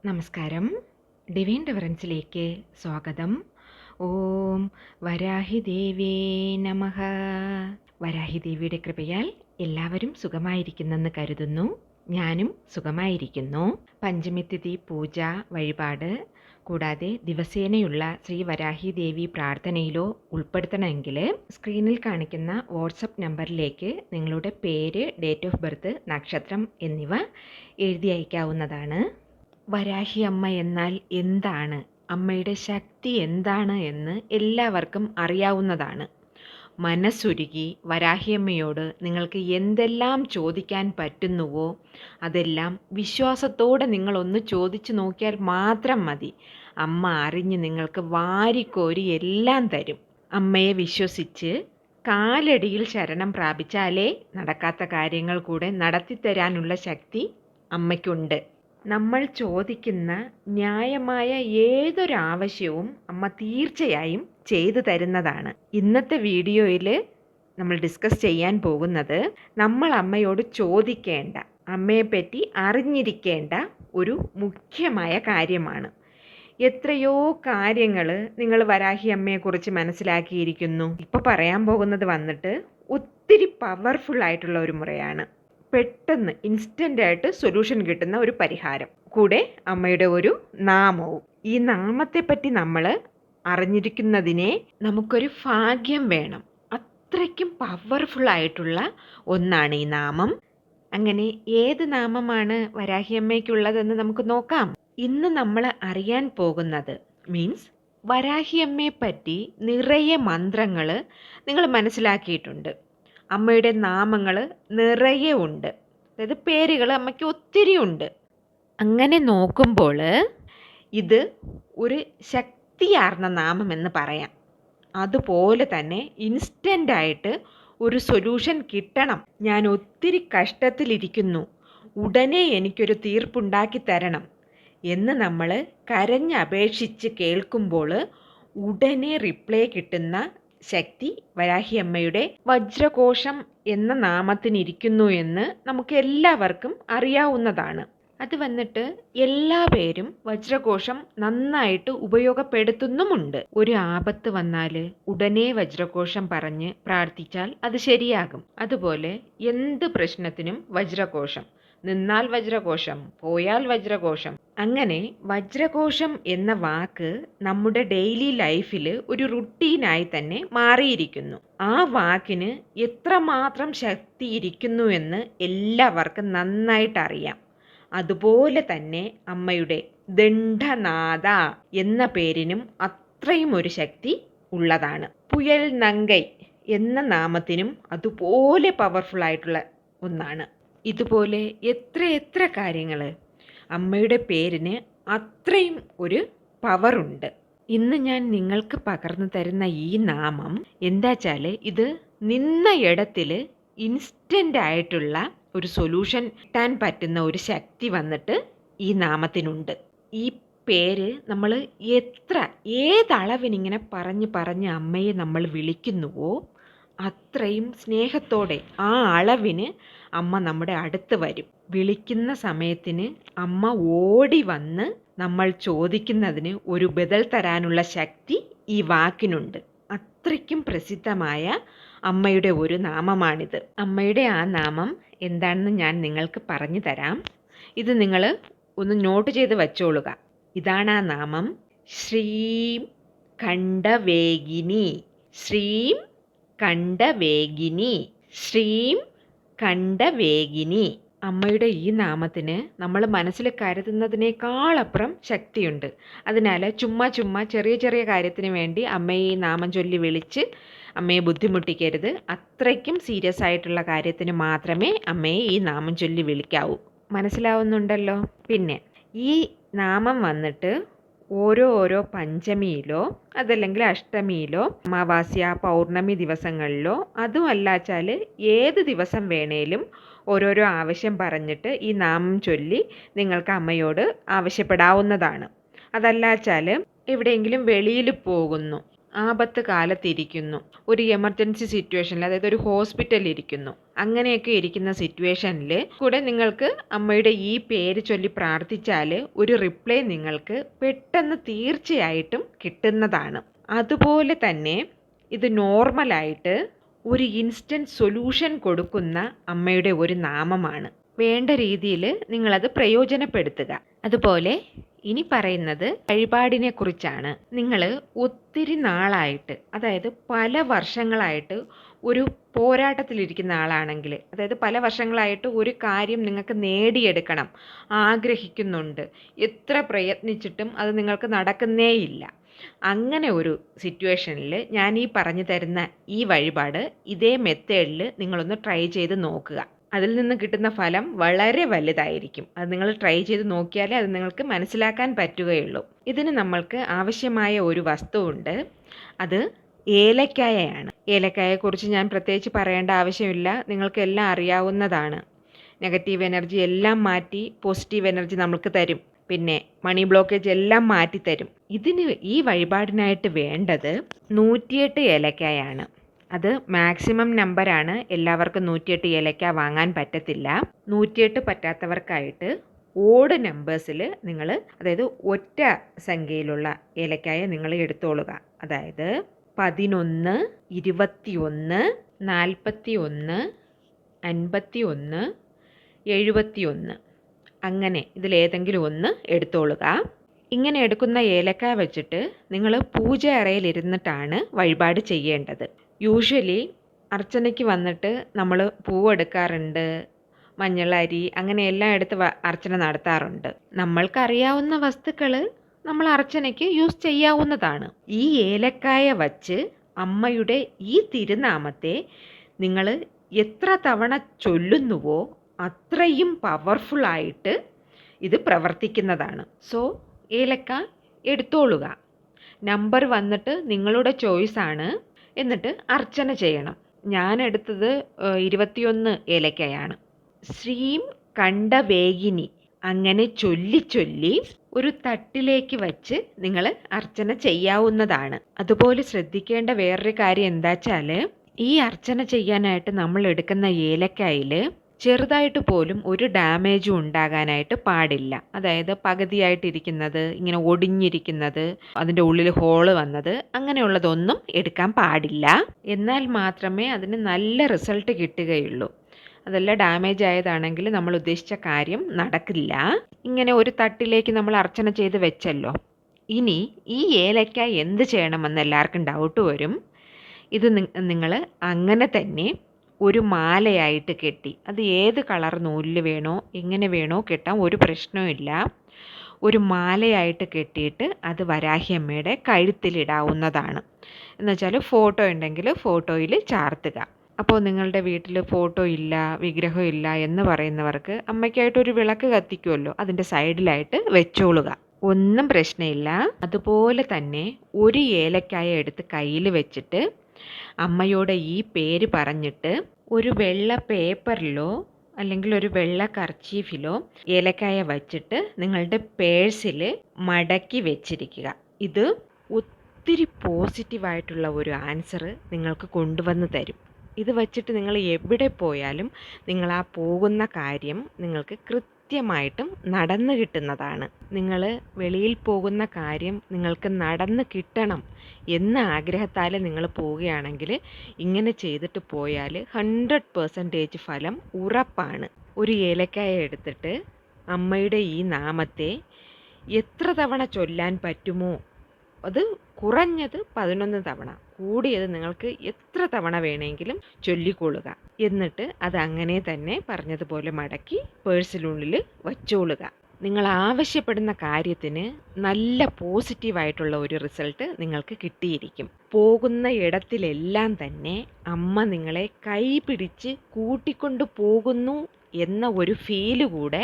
നമസ്കാരം. ഡിവൈൻ ഡിഫറൻസിലേക്ക് സ്വാഗതം. ഓം വരാഹി ദേവേ നമഃ. വരാഹി ദേവിയുടെ കൃപയാൽ എല്ലാവരും സുഖമായിരിക്കുന്നെന്ന് കരുതുന്നു. ഞാനും സുഖമായിരിക്കുന്നു. പഞ്ചമിതിഥി പൂജ വഴിപാട് കൂടാതെ ദിവസേനയുള്ള ശ്രീ വരാഹി ദേവി പ്രാർത്ഥനയിലോ ഉൾപ്പെടുത്തണമെങ്കിൽ സ്ക്രീനിൽ കാണിക്കുന്ന വാട്സപ്പ് നമ്പറിലേക്ക് നിങ്ങളുടെ പേര്, ഡേറ്റ് ഓഫ് ബർത്ത്, നക്ഷത്രം എന്നിവ എഴുതി അയക്കാവുന്നതാണ്. വരാഹി അമ്മ എന്നാൽ എന്താണ്, അമ്മയുടെ ശക്തി എന്താണ് എന്ന് എല്ലാവർക്കും അറിയാവുന്നതാണ്. മനസ്സുരുകി വരാഹിയമ്മയോട് നിങ്ങൾക്ക് എന്തെല്ലാം ചോദിക്കാൻ പറ്റുന്നുവോ അതെല്ലാം വിശ്വാസത്തോടെ നിങ്ങളൊന്ന് ചോദിച്ചു നോക്കിയാൽ മാത്രം മതി. അമ്മ അറിഞ്ഞ് നിങ്ങൾക്ക് വാരിക്കോരി എല്ലാം തരും. അമ്മയെ വിശ്വസിച്ച് കാലടിയിൽ ശരണം പ്രാപിച്ചാലേ നടക്കാത്ത കാര്യങ്ങൾ കൂടെ നടത്തിത്തരാനുള്ള ശക്തി അമ്മയ്ക്കുണ്ട്. നമ്മൾ ചോദിക്കുന്ന ന്യായമായ ഏതൊരാവശ്യവും അമ്മ തീർച്ചയായും ചെയ്തു തരുന്നതാണ്. ഇന്നത്തെ വീഡിയോയിൽ നമ്മൾ ഡിസ്കസ് ചെയ്യാൻ പോകുന്നത് നമ്മൾ അമ്മയോട് ചോദിക്കേണ്ട, അമ്മയെപ്പറ്റി അറിഞ്ഞിരിക്കേണ്ട ഒരു മുഖ്യമായ കാര്യമാണ്. എത്രയോ കാര്യങ്ങൾ നിങ്ങൾ വരാഹി അമ്മയെക്കുറിച്ച് മനസ്സിലാക്കിയിരിക്കുന്നു. ഇപ്പോൾ പറയാൻ പോകുന്നത് വന്നിട്ട് ഒത്തിരി പവർഫുൾ ആയിട്ടുള്ള ഒരു മുറയാണ്. പെട്ടെന്ന് ഇൻസ്റ്റൻ്റായിട്ട് സൊല്യൂഷൻ കിട്ടുന്ന ഒരു പരിഹാരം, കൂടെ അമ്മയുടെ ഒരു നാമവും. ഈ നാമത്തെപ്പറ്റി നമ്മൾ അറിഞ്ഞിരിക്കുന്നതിനെ നമുക്കൊരു ഭാഗ്യം വേണം. അത്രയ്ക്കും പവർഫുൾ ആയിട്ടുള്ള ഒന്നാണ് ഈ നാമം. അങ്ങനെ ഏത് നാമമാണ് വരാഹിയമ്മയ്ക്കുള്ളതെന്ന് നമുക്ക് നോക്കാം. ഇന്ന് നമ്മൾ അറിയാൻ പോകുന്നത് മീൻസ് വരാഹിയമ്മയെപ്പറ്റി നിറയെ മന്ത്രങ്ങൾ നിങ്ങൾ മനസ്സിലാക്കിയിട്ടുണ്ട്. അമ്മയുടെ നാമങ്ങൾ നിറയെ ഉണ്ട്, അതായത് പേരുകൾ അമ്മയ്ക്ക് ഒത്തിരി ഉണ്ട്. അങ്ങനെ നോക്കുമ്പോൾ ഇത് ഒരു ശക്തിയാർന്ന നാമം എന്ന് പറയാം. അതുപോലെ തന്നെ ഇൻസ്റ്റൻ്റായിട്ട് ഒരു സൊല്യൂഷൻ കിട്ടണം, ഞാൻ ഒത്തിരി കഷ്ടത്തിലിരിക്കുന്നു, ഉടനെ എനിക്കൊരു തീർപ്പുണ്ടാക്കി തരണം എന്ന് നമ്മൾ കരഞ്ഞപേക്ഷിച്ച് കേൾക്കുമ്പോൾ ഉടനെ റിപ്ലൈ കിട്ടുന്ന ശക്തി വരാഹി അമ്മയുടെ വജ്രകോശം എന്ന നാമത്തിനിരിക്കുന്നു എന്ന് നമുക്ക് എല്ലാവർക്കും അറിയാവുന്നതാണ്. അത് വന്നിട്ട് എല്ലാ പേരും വജ്രകോശം നന്നായിട്ട് ഉപയോഗപ്പെടുത്തുന്നുമുണ്ട്. ഒരു ആപത്ത് വന്നാൽ ഉടനെ വജ്രകോശം പറഞ്ഞ് പ്രാർത്ഥിച്ചാൽ അത് ശരിയാകും. അതുപോലെ എന്ത് പ്രശ്നത്തിനും വജ്രകോശം, നിന്നാൽ വജ്രകോശം, പോയാൽ വജ്രകോശം. അങ്ങനെ വജ്രകോശം എന്ന വാക്ക് നമ്മുടെ ഡെയിലി ലൈഫിൽ ഒരു റുട്ടീനായി തന്നെ മാറിയിരിക്കുന്നു. ആ വാക്കിന് എത്രമാത്രം ശക്തി ഇരിക്കുന്നു എന്ന് എല്ലാവർക്കും നന്നായിട്ട് അറിയാം. അതുപോലെ തന്നെ അമ്മയുടെ ദണ്ഡനാഥ എന്ന പേരിനും അത്രയും ഒരു ശക്തി ഉള്ളതാണ്. പുയൽ നങ്കൈ എന്ന നാമത്തിനും അതുപോലെ പവർഫുൾ ആയിട്ടുള്ള ഒന്നാണ്. ഇതുപോലെ എത്ര കാര്യങ്ങൾ അമ്മയുടെ പേരിന് അത്രയും ഒരു പവറുണ്ട്. ഇന്ന് ഞാൻ നിങ്ങൾക്ക് പകർന്നു തരുന്ന ഈ നാമം എന്താച്ചാൽ ഇത് നിന്ന ഇടത്തിൽ ഇൻസ്റ്റൻ്റ് ആയിട്ടുള്ള ഒരു സൊല്യൂഷൻ കിട്ടാൻ പറ്റുന്ന ഒരു ശക്തി വന്നിട്ട് ഈ നാമത്തിനുണ്ട്. ഈ പേര് നമ്മൾ ഏതളവിനിങ്ങനെ പറഞ്ഞ് അമ്മയെ നമ്മൾ വിളിക്കുന്നുവോ അത്രയും സ്നേഹത്തോടെ ആ അളവിന് അമ്മ നമ്മുടെ അടുത്ത് വരും. വിളിക്കുന്ന സമയത്തിന് അമ്മ ഓടി വന്ന് നമ്മൾ ചോദിക്കുന്നതിന് ഒരു ബദൽ തരാനുള്ള ശക്തി ഈ വാക്കിനുണ്ട്. അത്രയ്ക്കും പ്രസിദ്ധമായ അമ്മയുടെ ഒരു നാമമാണിത്. അമ്മയുടെ ആ നാമം എന്താണെന്ന് ഞാൻ നിങ്ങൾക്ക് പറഞ്ഞു തരാം. ഇത് നിങ്ങൾ ഒന്ന് നോട്ട് ചെയ്ത് വച്ചോളുക. ഇതാണ് ആ നാമം. ശ്രീം കണ്ഠവേഗിനി, ശ്രീം കണ്ഠവേഗിനി, ശ്രീം കണ്ഠവേഗിനി. അമ്മയുടെ ഈ നാമത്തിന് നമ്മൾ മനസ്സിൽ കരുതുന്നതിനേക്കാളപ്പുറം ശക്തിയുണ്ട്. അതിനാൽ ചുമ്മാ ചെറിയ കാര്യത്തിന് വേണ്ടി അമ്മയെ ഈ നാമം ചൊല്ലി വിളിച്ച് അമ്മയെ ബുദ്ധിമുട്ടിക്കരുത്. അത്രയ്ക്കും സീരിയസ് ആയിട്ടുള്ള കാര്യത്തിന് മാത്രമേ അമ്മയെ ഈ നാമം ചൊല്ലി വിളിക്കാവൂ. മനസ്സിലാവുന്നുണ്ടല്ലോ? പിന്നെ ഈ നാമം വന്നിട്ട് ഓരോ പഞ്ചമിയിലോ അതല്ലെങ്കിൽ അഷ്ടമിയിലോ അമാവാസ്യ പൗർണമി ദിവസങ്ങളിലോ അതുമല്ലാച്ചാൽ ഏത് ദിവസം വേണേലും ഓരോരോ ആവശ്യം പറഞ്ഞിട്ട് ഈ നാമം ചൊല്ലി നിങ്ങൾക്ക് അമ്മയോട് ആവശ്യപ്പെടാവുന്നതാണ്. അതല്ലാച്ചാൽ എവിടെയെങ്കിലും വെളിയിൽ പോകുന്നു, ആപത്ത് കാലത്തിരിക്കുന്നു, ഒരു എമർജൻസി സിറ്റുവേഷനിൽ, അതായത് ഒരു ഹോസ്പിറ്റലിൽ ഇരിക്കുന്നു, അങ്ങനെയൊക്കെ ഇരിക്കുന്ന സിറ്റുവേഷനിൽ കൂടെ നിങ്ങൾക്ക് അമ്മയുടെ ഈ പേര് ചൊല്ലി പ്രാർത്ഥിച്ചാൽ ഒരു റിപ്ലൈ നിങ്ങൾക്ക് പെട്ടെന്ന് തീർച്ചയായിട്ടും കിട്ടുന്നതാണ്. അതുപോലെ തന്നെ ഇത് നോർമലായിട്ട് ഒരു ഇൻസ്റ്റൻറ്റ് സൊല്യൂഷൻ കൊടുക്കുന്ന അമ്മയുടെ ഒരു നാമമാണ്. വേണ്ട രീതിയിൽ നിങ്ങളത് പ്രയോജനപ്പെടുത്തുക. അതുപോലെ ഇനി പറയുന്നത് വഴിപാടിനെ കുറിച്ചാണ്. നിങ്ങൾ ഒത്തിരി നാളായിട്ട്, അതായത് പല വർഷങ്ങളായിട്ട് ഒരു പോരാട്ടത്തിലിരിക്കുന്ന ആളാണെങ്കിൽ, അതായത് പല വർഷങ്ങളായിട്ട് ഒരു കാര്യം നിങ്ങൾക്ക് നേടിയെടുക്കണം ആഗ്രഹിക്കുന്നുണ്ട്, എത്ര പ്രയത്നിച്ചിട്ടും അത് നിങ്ങൾക്ക് നടക്കുന്നേയില്ല, അങ്ങനെ ഒരു സിറ്റുവേഷനിൽ ഞാൻ ഈ പറഞ്ഞു തരുന്ന ഈ വഴിപാട് ഇതേ മെത്തേഡിൽ നിങ്ങളൊന്ന് ട്രൈ ചെയ്ത് നോക്കുക. അതിൽ നിന്ന് കിട്ടുന്ന ഫലം വളരെ വലുതായിരിക്കും. അത് നിങ്ങൾ ട്രൈ ചെയ്ത് നോക്കിയാലേ അത് നിങ്ങൾക്ക് മനസ്സിലാക്കാൻ പറ്റുകയുള്ളൂ. ഇതിന് നമ്മൾക്ക് ആവശ്യമായ ഒരു വസ്തുവുണ്ട്, അത് ഏലക്കായയാണ്. ഏലക്കായെക്കുറിച്ച് ഞാൻ പ്രത്യേകിച്ച് പറയേണ്ട ആവശ്യമില്ല, നിങ്ങൾക്കെല്ലാം അറിയാവുന്നതാണ്. നെഗറ്റീവ് എനർജി എല്ലാം മാറ്റി പോസിറ്റീവ് എനർജി നമുക്ക് തരും, പിന്നെ മണി ബ്ലോക്കേജ് എല്ലാം മാറ്റിത്തരും. ഈ വഴിപാടിനായിട്ട് വേണ്ടത് 108 ഏലക്കായാണ്. അത് മാക്സിമം നമ്പറാണ്, എല്ലാവർക്കും 108 ഏലക്ക വാങ്ങാൻ പറ്റത്തില്ല. 108 പറ്റാത്തവർക്കായിട്ട് ഓഡ് നമ്പേഴ്സിൽ നിങ്ങൾ, അതായത് ഒറ്റ സംഖ്യയിലുള്ള ഏലക്കായ നിങ്ങൾ എടുത്തോളുക. അതായത് 11, 21, 41, 51, 71, അങ്ങനെ ഇതിലേതെങ്കിലും ഒന്ന് എടുത്തോളുക. ഇങ്ങനെ എടുക്കുന്ന ഏലക്ക വെച്ചിട്ട് നിങ്ങൾ പൂജ അറയിലിരുന്നിട്ടാണ് വഴിപാട് ചെയ്യേണ്ടത്. യൂഷ്വലി അർച്ചനയ്ക്ക് വന്നിട്ട് നമ്മൾ പൂവെടുക്കാറുണ്ട്, മഞ്ഞളരി അങ്ങനെയെല്ലാം എടുത്ത് അർച്ചന നടത്താറുണ്ട്. നമ്മൾക്കറിയാവുന്ന വസ്തുക്കൾ നമ്മൾ അർച്ചനയ്ക്ക് യൂസ് ചെയ്യാവുന്നതാണ്. ഈ ഏലക്കായ വച്ച് അമ്മയുടെ ഈ തിരുനാമത്തെ നിങ്ങൾ എത്ര തവണ ചൊല്ലുന്നുവോ അത്രയും പവർഫുള്ളായിട്ട് ഇത് പ്രവർത്തിക്കുന്നതാണ്. സോ ഏലക്ക എടുത്തോളുക. നമ്പർ വന്നിട്ട് നിങ്ങളുടെ ചോയ്സാണ്. എന്നിട്ട് അർച്ചന ചെയ്യണം. ഞാൻ എടുത്തത് 21 ഏലക്കയാണ്. ശ്രീം കണ്ഠവേഗിനി അങ്ങനെ ചൊല്ലി ചൊല്ലി ഒരു തട്ടിലേക്ക് വച്ച് നിങ്ങൾ അർച്ചന ചെയ്യാവുന്നതാണ്. അതുപോലെ ശ്രദ്ധിക്കേണ്ട വേറൊരു കാര്യം എന്താ വെച്ചാൽ, ഈ അർച്ചന ചെയ്യാനായിട്ട് നമ്മൾ എടുക്കുന്ന ഏലക്കായിൽ ചെറുതായിട്ട് പോലും ഒരു ഡാമേജും ഉണ്ടാകാനായിട്ട് പാടില്ല. അതായത് പകുതിയായിട്ടിരിക്കുന്നത്, ഇങ്ങനെ ഒടിഞ്ഞിരിക്കുന്നത്, അതിൻ്റെ ഉള്ളിൽ ഹോള് വന്നത്, അങ്ങനെയുള്ളതൊന്നും എടുക്കാൻ പാടില്ല. എന്നാൽ മാത്രമേ അതിന് നല്ല റിസൾട്ട് കിട്ടുകയുള്ളൂ. അതെല്ലാം ഡാമേജ് ആയതാണെങ്കിൽ നമ്മൾ ഉദ്ദേശിച്ച കാര്യം നടക്കില്ല. ഇങ്ങനെ ഒരു തട്ടിലേക്ക് നമ്മൾ അർച്ചന ചെയ്ത് വെച്ചല്ലോ. ഇനി ഈ ഏലക്ക എന്ത് ചെയ്യണമെന്ന് എല്ലാവർക്കും ഡൗട്ട് വരും. ഇത് നിങ്ങൾ അങ്ങനെ തന്നെ ഒരു മാലയായിട്ട് കെട്ടി, അത് ഏത് കളർ നൂലിൽ വേണോ എങ്ങനെ വേണോ കെട്ടാൻ ഒരു പ്രശ്നവുമില്ല. ഒരു മാലയായിട്ട് കെട്ടിയിട്ട് അത് വരാഹിയമ്മയുടെ കഴുത്തിലിടാവുന്നതാണ്. എന്നുവെച്ചാൽ ഫോട്ടോ ഉണ്ടെങ്കിൽ ഫോട്ടോയിൽ ചാർത്തുക. അപ്പോൾ നിങ്ങളുടെ വീട്ടിൽ ഫോട്ടോ ഇല്ല, വിഗ്രഹം ഇല്ല എന്ന് പറയുന്നവർക്ക് അമ്മയ്ക്കായിട്ടൊരു വിളക്ക് കത്തിക്കുമല്ലോ, അതിൻ്റെ സൈഡിലായിട്ട് വെച്ചോളുക, ഒന്നും പ്രശ്നമില്ല. അതുപോലെ തന്നെ ഒരു ഏലക്കായ എടുത്ത് കയ്യിൽ വെച്ചിട്ട് അമ്മയോട് ഈ പേര് പറഞ്ഞിട്ട് ഒരു വെള്ള പേപ്പറിലോ അല്ലെങ്കിൽ ഒരു വെള്ള കർച്ചീഫിലോ ഏലക്കായ വച്ചിട്ട് നിങ്ങളുടെ പേഴ്സിൽ മടക്കി വെച്ചിരിക്കുക. ഇത് ഒത്തിരി പോസിറ്റീവായിട്ടുള്ള ഒരു ആൻസർ നിങ്ങൾക്ക് കൊണ്ടുവന്ന് തരും. ഇത് വച്ചിട്ട് നിങ്ങൾ എവിടെ പോയാലും നിങ്ങൾ ആ പോകുന്ന കാര്യം നിങ്ങൾക്ക് കൃത്യമായിട്ടും നടന്നു കിട്ടുന്നതാണ്. നിങ്ങൾ വെളിയിൽ പോകുന്ന കാര്യം നിങ്ങൾക്ക് നടന്ന് കിട്ടണം എന്ന ആഗ്രഹത്താൽ നിങ്ങൾ പോവുകയാണെങ്കിൽ ഇങ്ങനെ ചെയ്തിട്ട് പോയാൽ 100% ഫലം ഉറപ്പാണ്. ഒരു ഏലക്കായ എടുത്തിട്ട് അമ്മയുടെ ഈ നാമത്തെ എത്ര തവണ ചൊല്ലാൻ പറ്റുമോ, അത് കുറഞ്ഞത് 11 തവണ, കൂടിയത് നിങ്ങൾക്ക് എത്ര തവണ വേണമെങ്കിലും ചൊല്ലിക്കൊള്ളുക. എന്നിട്ട് അത് അങ്ങനെ തന്നെ പറഞ്ഞതുപോലെ മടക്കി പേഴ്സിനുള്ളിൽ വച്ചോളുക. നിങ്ങൾ ആവശ്യപ്പെടുന്ന കാര്യത്തിന് നല്ല പോസിറ്റീവായിട്ടുള്ള ഒരു റിസൾട്ട് നിങ്ങൾക്ക് കിട്ടിയിരിക്കും. പോകുന്ന ഇടത്തിലെല്ലാം തന്നെ അമ്മ നിങ്ങളെ കൈ പിടിച്ച് കൂട്ടിക്കൊണ്ടു പോകുന്നു എന്ന ഒരു ഫീല് കൂടെ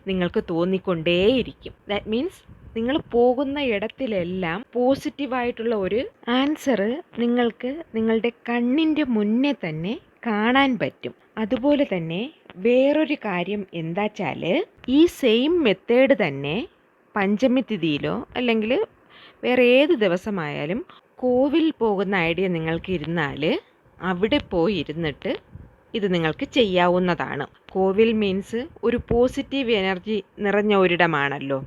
നിങ്ങൾക്ക് തോന്നിക്കൊണ്ടേയിരിക്കും. ദാറ്റ് മീൻസ് നിങ്ങൾ പോകുന്ന ഇടത്തിലെല്ലാം പോസിറ്റീവായിട്ടുള്ള ഒരു ആൻസർ നിങ്ങൾക്ക് നിങ്ങളുടെ കണ്ണിൻ്റെ മുന്നേ തന്നെ കാണാൻ പറ്റും. അതുപോലെ തന്നെ വേറൊരു കാര്യം എന്താ വെച്ചാൽ, ഈ സെയിം മെത്തേഡ് തന്നെ പഞ്ചമി തിഥിയിലോ അല്ലെങ്കിൽ വേറെ ഏത് ദിവസമായാലും കോവിൽ പോകുന്ന ഐഡിയ നിങ്ങൾക്ക് ഇരുന്നാൽ അവിടെ പോയി ഇരുന്നിട്ട് ഇത് നിങ്ങൾക്ക് ചെയ്യാവുന്നതാണ്. കോവിൽ മീൻസ് ഒരു പോസിറ്റീവ് എനർജി നിറഞ്ഞ ഒരിടമാണല്ലോ.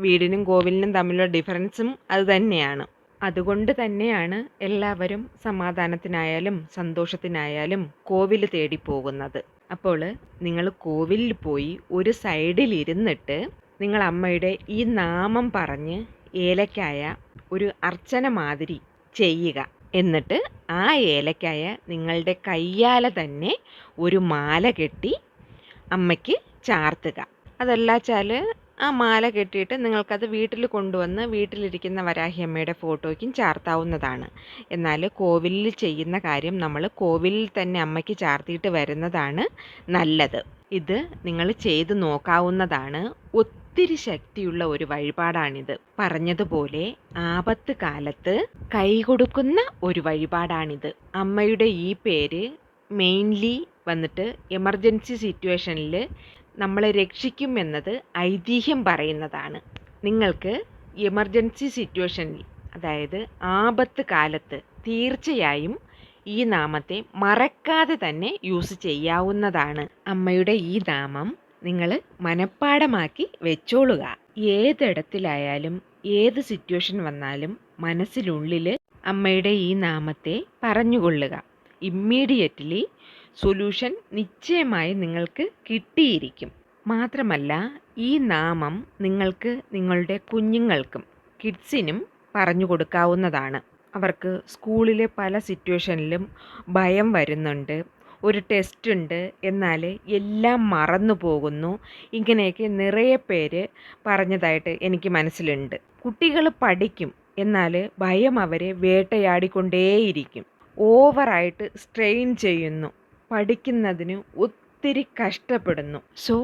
വീടിനും കോവിലിനും തമ്മിലുള്ള ഡിഫറൻസും അത് തന്നെയാണ്. അതുകൊണ്ട് തന്നെയാണ് എല്ലാവരും സമാധാനത്തിനായാലും സന്തോഷത്തിനായാലും കോവിൽ തേടി പോകുന്നത്. അപ്പോൾ നിങ്ങൾ കോവിലിൽ പോയി ഒരു സൈഡിൽ ഇരുന്നിട്ട് നിങ്ങൾ അമ്മയുടെ ഈ നാമം പറഞ്ഞ് ഏലക്കായ ഒരു അർച്ചന മാതിരി ചെയ്യുക. എന്നിട്ട് ആ ഏലക്കായ നിങ്ങളുടെ കയ്യാലെ തന്നെ ഒരു മാല കെട്ടി അമ്മയ്ക്ക് ചാർത്തുക. അതല്ലാച്ചാൽ ആ മാല കെട്ടിയിട്ട് നിങ്ങൾക്കത് വീട്ടിൽ കൊണ്ടുവന്ന് വീട്ടിലിരിക്കുന്ന വരാഹിയമ്മയുടെ ഫോട്ടോയ്ക്കും ചാർത്താവുന്നതാണ്. എന്നാൽ കോവിലിൽ ചെയ്യുന്ന കാര്യം നമ്മൾ കോവിലിൽ തന്നെ അമ്മയ്ക്ക് ചാർത്തിയിട്ട് വരുന്നതാണ് നല്ലത്. ഇത് നിങ്ങൾ ചെയ്തു നോക്കാവുന്നതാണ്. ഒത്തിരി ശക്തിയുള്ള ഒരു വഴിപാടാണിത്. പറഞ്ഞതുപോലെ ആപത്ത് കാലത്ത് കൈകൊടുക്കുന്ന ഒരു വഴിപാടാണിത്. അമ്മയുടെ ഈ പേര് മെയിൻലി വന്നിട്ട് എമർജൻസി സിറ്റുവേഷനിൽ നമ്മളെ രക്ഷിക്കും എന്നത് ഐതിഹ്യം പറയുന്നതാണ്. നിങ്ങൾക്ക് എമർജൻസി സിറ്റുവേഷനിൽ, അതായത് ആപത്ത് കാലത്ത് തീർച്ചയായും ഈ നാമത്തെ മറക്കാതെ തന്നെ യൂസ് ചെയ്യാവുന്നതാണ്. അമ്മയുടെ ഈ നാമം നിങ്ങൾ മനഃപ്പാഠമാക്കി വെച്ചോളുക. ഏതിടത്തിലായാലും ഏത് സിറ്റുവേഷൻ വന്നാലും മനസ്സിനുള്ളിൽ അമ്മയുടെ ഈ നാമത്തെ പറഞ്ഞുകൊള്ളുക. ഇമ്മീഡിയറ്റ്ലി സൊല്യൂഷൻ നിശ്ചയമായി നിങ്ങൾക്ക് കിട്ടിയിരിക്കും. മാത്രമല്ല ഈ നാമം നിങ്ങൾക്ക് നിങ്ങളുടെ കുഞ്ഞുങ്ങൾക്കും കിഡ്സിനും പറഞ്ഞു കൊടുക്കാവുന്നതാണ്. അവർക്ക് സ്കൂളിലെ പല സിറ്റുവേഷനിലും ഭയം വരുന്നുണ്ട്, ഒരു ടെസ്റ്റ് ഉണ്ട്, എന്നാൽ എല്ലാം മറന്നു പോകുന്നു, ഇങ്ങനെയൊക്കെ നിറയെ പേര് പറഞ്ഞതായിട്ട് എനിക്ക് മനസ്സിലുണ്ട്. കുട്ടികൾ പഠിക്കും, എന്നാൽ ഭയം അവരെ വേട്ടയാടിക്കൊണ്ടേയിരിക്കും. ഓവറായിട്ട് സ്ട്രെയിൻ ചെയ്യുന്നു, പഠിക്കുന്നതിന് ഒത്തിരി കഷ്ടപ്പെടുന്നു. സോ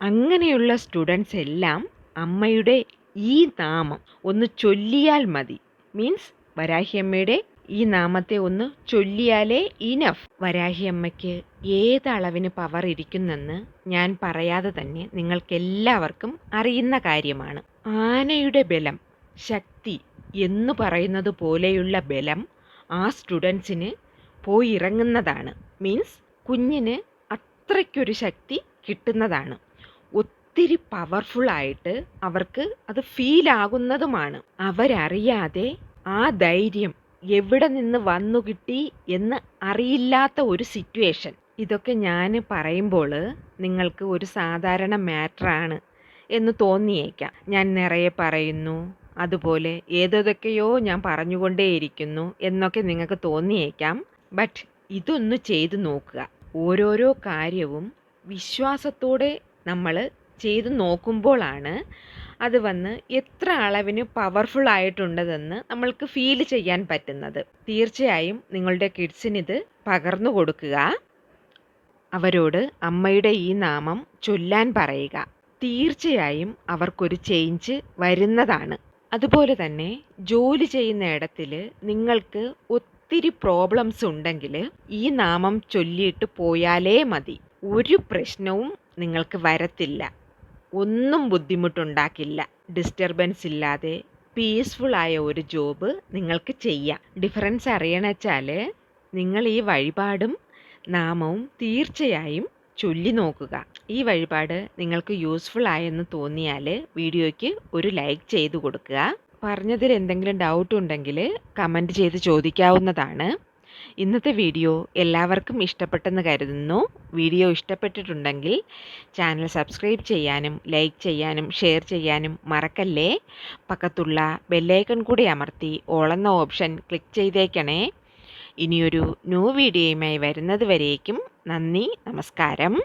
അങ്ങനെയുള്ള സ്റ്റുഡൻസ് എല്ലാം അമ്മയുടെ ഈ നാമം ഒന്ന് ചൊല്ലിയാൽ മതി. മീൻസ് വരാഹിയമ്മയുടെ ഈ നാമത്തെ ഒന്ന് ചൊല്ലിയാലേ ഇനഫ്. വരാഹിയമ്മയ്ക്ക് ഏതളവിന് പവർ ഇരിക്കുന്നെന്ന് ഞാൻ പറയാതെ തന്നെ നിങ്ങൾക്കെല്ലാവർക്കും അറിയുന്ന കാര്യമാണ്. ആനയുടെ ബലം, ശക്തി എന്ന് പറയുന്നത് പോലെയുള്ള ബലം ആ സ്റ്റുഡൻസിന് പോയി ഇറങ്ങുന്നതാണ്. മീൻസ് കുഞ്ഞിന് അത്രയ്ക്കൊരു ശക്തി കിട്ടുന്നതാണ്. ഒത്തിരി പവർഫുള്ളായിട്ട് അവർക്ക് അത് ഫീൽ ആകുന്നതുമാണ്. അവരറിയാതെ ആ ധൈര്യം എവിടെ നിന്ന് വന്നു കിട്ടി എന്ന് അറിയില്ലാത്ത ഒരു സിറ്റുവേഷൻ. ഇതൊക്കെ ഞാൻ പറയുമ്പോൾ നിങ്ങൾക്ക് ഒരു സാധാരണ മാറ്ററാണ് എന്ന് തോന്നിയേക്കാം. ഞാൻ നിറയെ പറയുന്നു, അതുപോലെ ഏതൊക്കെയോ ഞാൻ പറഞ്ഞുകൊണ്ടേയിരിക്കുന്നു എന്നൊക്കെ നിങ്ങൾക്ക് തോന്നിയേക്കാം. ബട്ട് ഇതൊന്ന് ചെയ്തു നോക്കുക. ഓരോരോ കാര്യവും വിശ്വാസത്തോടെ നമ്മൾ ചെയ്തു നോക്കുമ്പോഴാണ് അത് വന്ന് എത്ര അളവിന് പവർഫുൾ ആയിട്ടുണ്ടെന്ന് നമ്മൾക്ക് ഫീൽ ചെയ്യാൻ പറ്റുന്നത്. തീർച്ചയായും നിങ്ങളുടെ കിഡ്സിനിത് പകർന്നു കൊടുക്കുക. അവരോട് അമ്മയുടെ ഈ നാമം ചൊല്ലാൻ പറയുക. തീർച്ചയായും അവർക്കൊരു ചേഞ്ച് വരുന്നതാണ്. അതുപോലെ തന്നെ ജോലി ചെയ്യുന്ന ഇടത്തിൽ നിങ്ങൾക്ക് ഒത്തിരി പ്രോബ്ലംസ് ഉണ്ടെങ്കിൽ ഈ നാമം ചൊല്ലിയിട്ട് പോയാലേ മതി. ഒരു പ്രശ്നവും നിങ്ങൾക്ക് വരത്തില്ല, ഒന്നും ബുദ്ധിമുട്ടുണ്ടാക്കില്ല. ഡിസ്റ്റർബൻസ് ഇല്ലാതെ പീസ്ഫുള്ളായ ഒരു ജോബ് നിങ്ങൾക്ക് ചെയ്യാം. ഡിഫറൻസ് അറിയണമെച്ചാൽ നിങ്ങൾ ഈ വഴിപാടും നാമവും തീർച്ചയായും ചൊല്ലി നോക്കുക. ഈ വഴിപാട് നിങ്ങൾക്ക് യൂസ്ഫുൾ ആയെന്ന് തോന്നിയാൽ വീഡിയോയ്ക്ക് ഒരു ലൈക്ക് ചെയ്ത് കൊടുക്കുക. പറഞ്ഞതിൽ എന്തെങ്കിലും ഡൗട്ട് ഉണ്ടെങ്കിൽ കമൻറ്റ് ചെയ്ത് ചോദിക്കാവുന്നതാണ്. ഇന്നത്തെ വീഡിയോ എല്ലാവർക്കും ഇഷ്ടപ്പെട്ടെന്ന് കരുതുന്നു. വീഡിയോ ഇഷ്ടപ്പെട്ടിട്ടുണ്ടെങ്കിൽ ചാനൽ സബ്സ്ക്രൈബ് ചെയ്യാനും ലൈക്ക് ചെയ്യാനും ഷെയർ ചെയ്യാനും മറക്കല്ലേ. പക്കത്തുള്ള ബെല്ലൈക്കൺ കൂടി അമർത്തി ഓൾ എന്ന ഓപ്ഷൻ ക്ലിക്ക് ചെയ്തേക്കണേ. ഇനിയൊരു ന്യൂ വീഡിയോയുമായി വരുന്നത് വരേക്കും നന്ദി, നമസ്കാരം.